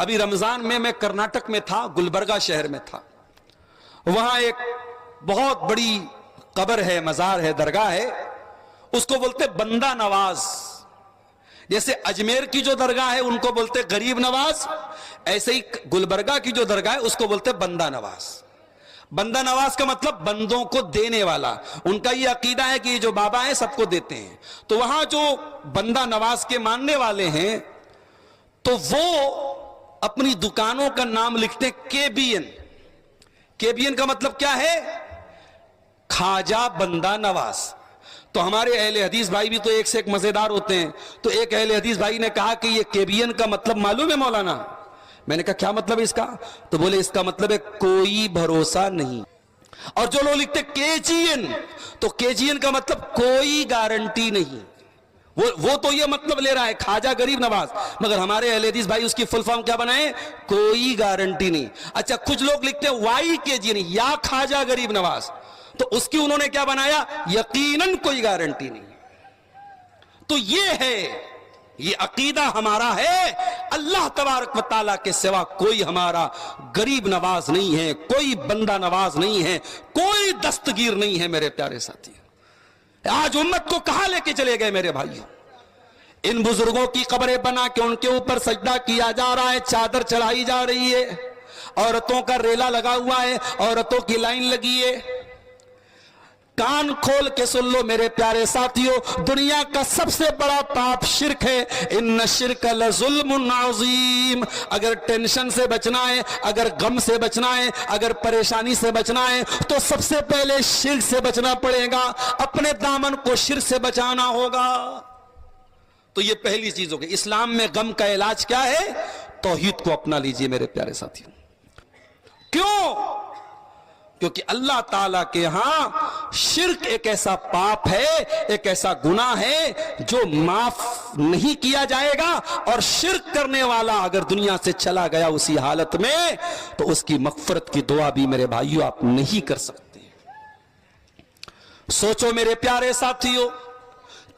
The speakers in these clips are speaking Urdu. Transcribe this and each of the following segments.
ابھی رمضان میں کرناٹک میں تھا، گلبرگہ شہر میں تھا. وہاں ایک بہت بڑی قبر ہے، مزار ہے، درگاہ ہے، اس کو بولتے بندہ نواز. جیسے اجمیر کی جو درگاہ ہے ان کو بولتے غریب نواز، ایسے ہی گلبرگہ کی جو درگاہ ہے اس کو بولتے بندہ نواز. بندہ نواز کا مطلب بندوں کو دینے والا. ان کا یہ عقیدہ ہے کہ یہ جو بابا ہیں سب کو دیتے ہیں. تو وہاں جو بندہ نواز کے ماننے والے ہیں تو وہ اپنی دکانوں کا نام لکھتے KBN. KBN کا مطلب کیا ہے؟ خواجہ بندہ نواز. تو ہمارے اہل حدیث بھائی بھی تو ایک سے ایک مزیدار ہوتے ہیں. تو ایک اہل حدیث بھائی نے کہا کہ یہ KBN کا مطلب معلوم ہے مولانا؟ میں نے کہا کیا مطلب ہے اس کا؟ تو بولے اس کا مطلب ہے کوئی بھروسہ نہیں. اور جو لوگ لکھتے KGN تو KGN کا مطلب کوئی گارنٹی نہیں. وہ تو یہ مطلب لے رہا ہے خواجہ غریب نواز، مگر ہمارے اہل حدیث بھائی اس کی فل فارم کیا بنائے؟ کوئی گارنٹی نہیں. اچھا کچھ لوگ لکھتے YKGN یا خواجہ غریب نواز، تو اس کی انہوں نے کیا بنایا؟ یقیناً کوئی گارنٹی نہیں. تو یہ ہے، یہ عقیدہ ہمارا ہے اللہ تبارک و تعالیٰ کے سوا کوئی ہمارا غریب نواز نہیں ہے، کوئی بندہ نواز نہیں ہے، کوئی دستگیر نہیں ہے. میرے پیارے ساتھی، آج امت کو کہاں لے کے چلے گئے میرے بھائیوں؟ ان بزرگوں کی قبریں بنا کے ان کے اوپر سجدہ کیا جا رہا ہے، چادر چڑھائی جا رہی ہے، عورتوں کا ریلا لگا ہوا ہے، عورتوں کی لائن لگی ہے. کان کھول کے سن لو میرے پیارے ساتھیوں، دنیا کا سب سے بڑا پاپ شرک ہے. ان الشرک لظلم عظیم. اگر ٹینشن سے بچنا ہے، اگر غم سے بچنا ہے، اگر پریشانی سے بچنا ہے تو سب سے پہلے شرک سے بچنا پڑے گا. اپنے دامن کو شرک سے بچانا ہوگا. تو یہ پہلی چیز ہوگی. اسلام میں غم کا علاج کیا ہے؟ توحید کو اپنا لیجئے میرے پیارے ساتھیوں. کیوں؟ کیونکہ اللہ تعالیٰ کے ہاں شرک ایک ایسا پاپ ہے، ایک ایسا گناہ ہے جو معاف نہیں کیا جائے گا. اور شرک کرنے والا اگر دنیا سے چلا گیا اسی حالت میں تو اس کی مغفرت کی دعا بھی میرے بھائیوں آپ نہیں کر سکتے. سوچو میرے پیارے ساتھیوں،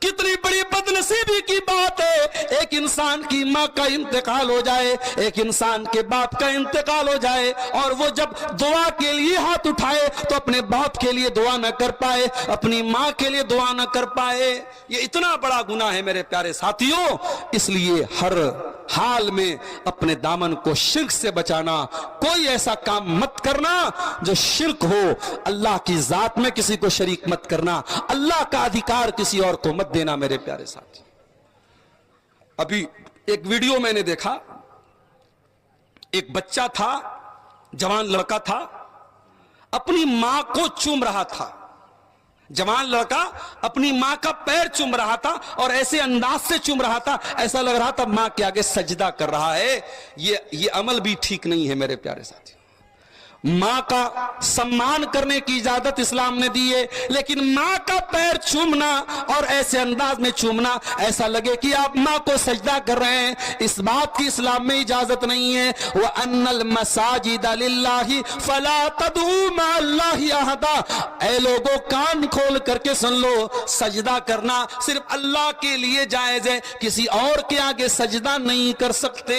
کتنی بڑی بدنصیبی کی بات ہے ایک انسان کی ماں کا انتقال ہو جائے، ایک انسان کے باپ کا انتقال ہو جائے، اور وہ جب دعا کے لیے ہاتھ اٹھائے تو اپنے باپ کے لیے دعا نہ کر پائے، اپنی ماں کے لیے دعا نہ کر پائے. یہ اتنا بڑا گناہ ہے میرے پیارے ساتھیوں. اس لیے ہر حال میں اپنے دامن کو شرک سے بچانا. کوئی ایسا کام مت کرنا جو شرک ہو. اللہ کی ذات میں کسی کو شریک مت کرنا. اللہ کا ادھیکار کسی اور کو مت دینا میرے پیارے ساتھی. ابھی ایک ویڈیو میں نے دیکھا، ایک بچہ تھا، جوان لڑکا تھا، اپنی ماں کو چوم رہا تھا. جوان لڑکا اپنی ماں کا پیر چوم رہا تھا اور ایسے انداز سے چوم رہا تھا ایسا لگ رہا تھا ماں کے آگے سجدہ کر رہا ہے. یہ عمل بھی ٹھیک نہیں ہے میرے پیارے ساتھی. ماں کا سمان کرنے کی اجازت اسلام نے دی ہے، لیکن ماں کا پیر چومنا اور ایسے انداز میں چومنا ایسا لگے کہ آپ ماں کو سجدہ کر رہے ہیں، اس بات کی اسلام میں اجازت نہیں ہے. وَأَنَّ الْمَسَاجِدَ لِلَّهِ فَلَا تَدْعُوا مَعَ اللَّهِ أَحَدًا. اے لوگوں کان کھول کر کے سن لو، سجدہ کرنا صرف اللہ کے لیے جائز ہے، کسی اور کے آگے سجدہ نہیں کر سکتے.